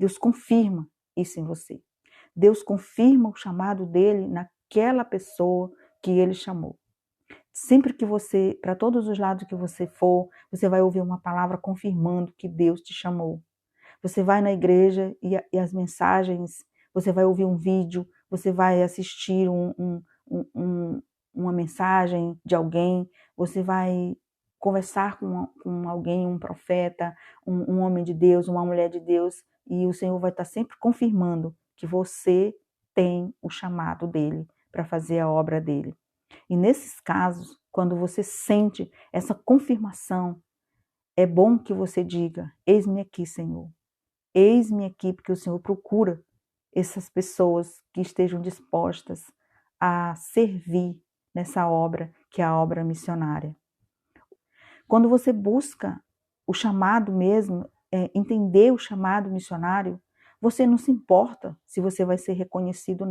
Deus confirma isso em você. Deus confirma o chamado dele naquela pessoa que ele chamou. Sempre que você, para todos os lados que você for, você vai ouvir uma palavra confirmando que Deus te chamou. Você vai na igreja e as mensagens, você vai ouvir um vídeo, você vai assistir uma mensagem de alguém, você vai conversar com alguém, um profeta, um homem de Deus, uma mulher de Deus, e o Senhor vai estar sempre confirmando que você tem o chamado dele para fazer a obra dele. E nesses casos, quando você sente essa confirmação, é bom que você diga: eis-me aqui, Senhor. Eis-me aqui, porque o Senhor procura essas pessoas que estejam dispostas a servir nessa obra, que é a obra missionária. Quando você busca o chamado mesmo, entender o chamado missionário, você não se importa se você vai ser reconhecido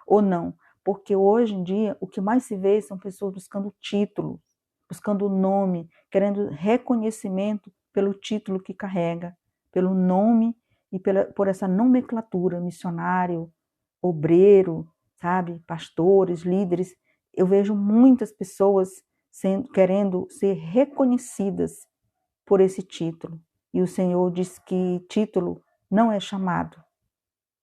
ou não. Porque hoje em dia, o que mais se vê são pessoas buscando título, buscando nome, querendo reconhecimento pelo título que carrega, pelo nome e por essa nomenclatura, missionário, obreiro, sabe, pastores, líderes. Eu vejo muitas pessoas querendo ser reconhecidas por esse título. E o Senhor diz que título não é chamado.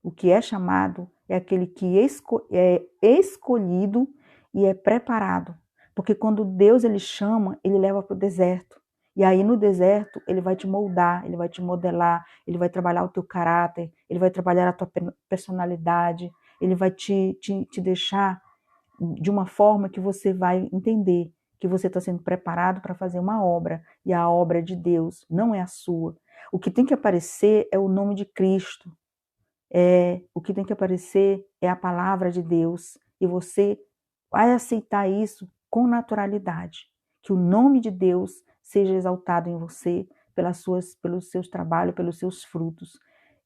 O que é chamado é aquele que é escolhido e é preparado. Porque quando Deus ele chama, ele leva para o deserto. E aí no deserto ele vai te moldar, ele vai te modelar, ele vai trabalhar o teu caráter, ele vai trabalhar a tua personalidade, ele vai te deixar de uma forma que você vai entender que você está sendo preparado para fazer uma obra, e a obra é de Deus, não é a sua. O que tem que aparecer é o nome de Cristo. O que tem que aparecer é a palavra de Deus, e você vai aceitar isso com naturalidade, que o nome de Deus seja exaltado em você pelos seus trabalhos, pelos seus frutos.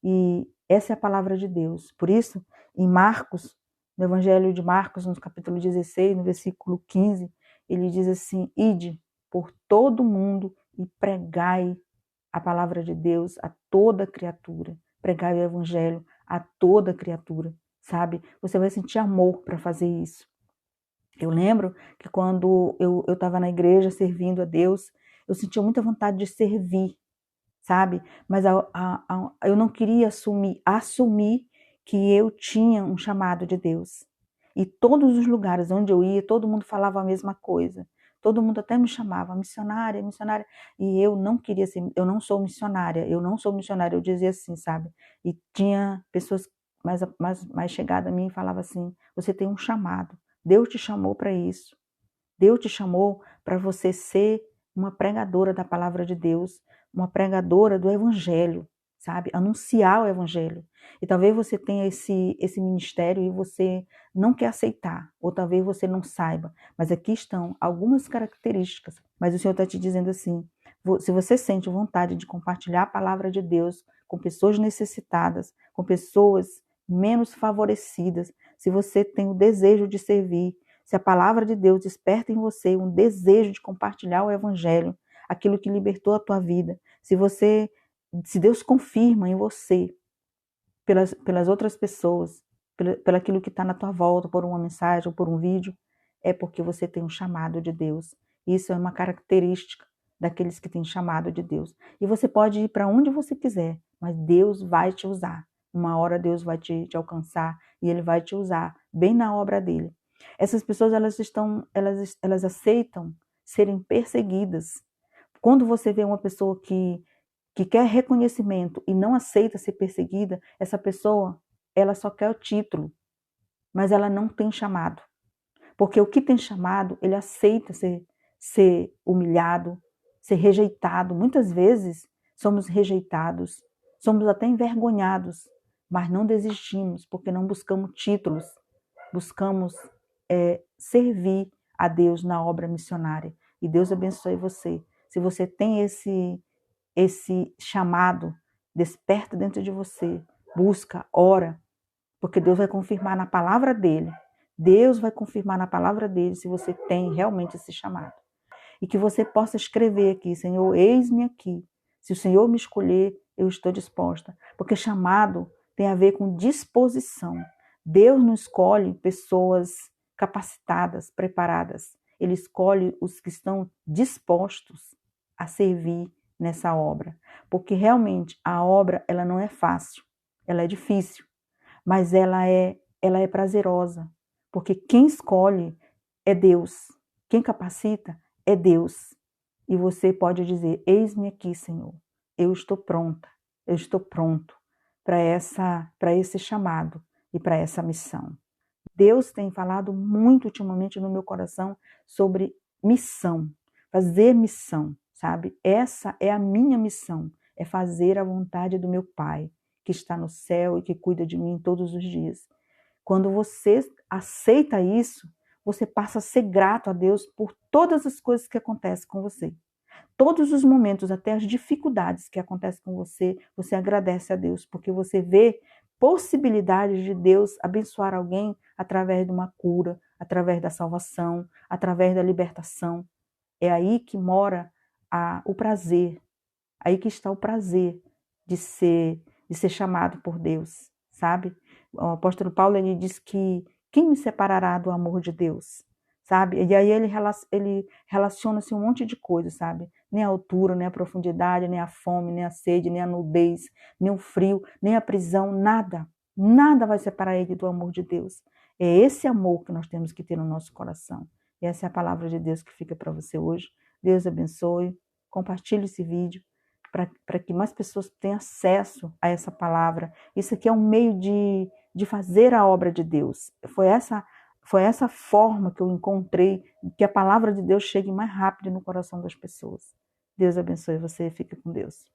E essa é a palavra de Deus. Por isso, em Marcos, no Evangelho de Marcos, no capítulo 16, no versículo 15, ele diz assim: ide por todo mundo e pregai a palavra de Deus a toda criatura. Pregai o Evangelho a toda criatura, sabe? Você vai sentir amor para fazer isso. Eu lembro que quando eu estava na igreja servindo a Deus, eu sentia muita vontade de servir, sabe? Mas eu não queria assumir que eu tinha um chamado de Deus. E todos os lugares onde eu ia, todo mundo falava a mesma coisa. Todo mundo até me chamava missionária, missionária. E eu não queria ser, eu não sou missionária, eu dizia assim, sabe? E tinha pessoas mais chegadas a mim e falavam assim: você tem um chamado, Deus te chamou para isso. Deus te chamou para você ser uma pregadora da palavra de Deus, uma pregadora do evangelho, sabe? Anunciar o evangelho. E talvez você tenha esse ministério e você não quer aceitar, ou talvez você não saiba, mas aqui estão algumas características. Mas o Senhor está te dizendo assim: se você sente vontade de compartilhar a palavra de Deus com pessoas necessitadas, com pessoas menos favorecidas, se você tem o desejo de servir, se a palavra de Deus desperta em você um desejo de compartilhar o evangelho, aquilo que libertou a tua vida, se Deus confirma em você, pelas outras pessoas, pelo aquilo que está na tua volta, por uma mensagem ou por um vídeo, é porque você tem um chamado de Deus. Isso é uma característica daqueles que têm chamado de Deus. E você pode ir para onde você quiser, mas Deus vai te usar. Uma hora Deus vai te alcançar e Ele vai te usar bem na obra dele. Essas pessoas elas aceitam serem perseguidas. Quando você vê uma pessoa que quer reconhecimento e não aceita ser perseguida, essa pessoa ela só quer o título, mas ela não tem chamado. Porque o que tem chamado, ele aceita ser humilhado, ser rejeitado. Muitas vezes somos rejeitados, somos até envergonhados, mas não desistimos, porque não buscamos títulos, buscamos servir a Deus na obra missionária. E Deus abençoe você. Se você tem esse chamado, desperta dentro de você, busca, ora, porque Deus vai confirmar na palavra dele. Deus vai confirmar na palavra dele se você tem realmente esse chamado. E que você possa escrever aqui: Senhor, eis-me aqui. Se o Senhor me escolher, eu estou disposta. Porque chamado tem a ver com disposição. Deus não escolhe pessoas capacitadas, preparadas. Ele escolhe os que estão dispostos a servir nessa obra. Porque realmente a obra, ela não é fácil, ela é difícil, mas ela é prazerosa. Porque quem escolhe é Deus. Quem capacita é Deus. E você pode dizer: eis-me aqui, Senhor. Eu estou pronta. Eu estou pronto para esse chamado e para essa missão. Deus tem falado muito ultimamente no meu coração sobre missão, fazer missão, sabe? Essa é a minha missão, é fazer a vontade do meu Pai, que está no céu e que cuida de mim todos os dias. Quando você aceita isso, você passa a ser grato a Deus por todas as coisas que acontecem com você. Todos os momentos, até as dificuldades que acontecem com você, você agradece a Deus, porque você vê possibilidades de Deus abençoar alguém através de uma cura, através da salvação, através da libertação. É aí que mora o prazer, aí que está o prazer de ser chamado por Deus, sabe? O apóstolo Paulo, ele diz que quem me separará do amor de Deus, sabe? E aí ele relaciona-se um monte de coisas, sabe? Nem a altura, nem a profundidade, nem a fome, nem a sede, nem a nudez, nem o frio, nem a prisão, nada. Nada vai separar ele do amor de Deus. É esse amor que nós temos que ter no nosso coração. E essa é a palavra de Deus que fica para você hoje. Deus abençoe. Compartilhe esse vídeo para que mais pessoas tenham acesso a essa palavra. Isso aqui é um meio de fazer a obra de Deus. Foi essa forma que eu encontrei que a palavra de Deus chegue mais rápido no coração das pessoas. Deus abençoe você, fique com Deus.